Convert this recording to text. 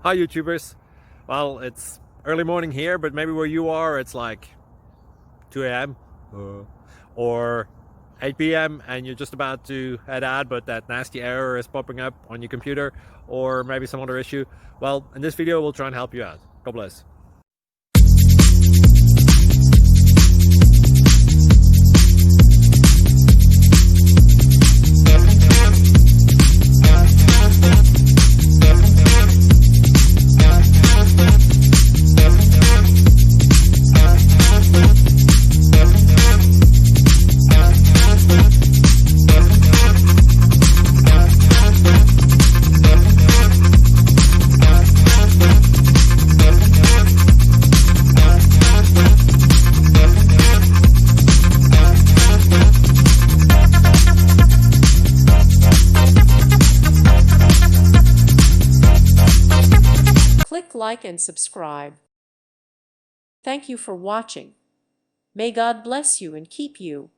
Hi YouTubers. Well, it's early morning here, but maybe where you are it's like 2 a.m. or 8 p.m. and you're just about to head out, but that nasty error is popping up on your computer, or maybe some other issue. Well, in this video we'll try and help you out. God bless. Click like and subscribe. Thank you for watching. May God bless you and keep you.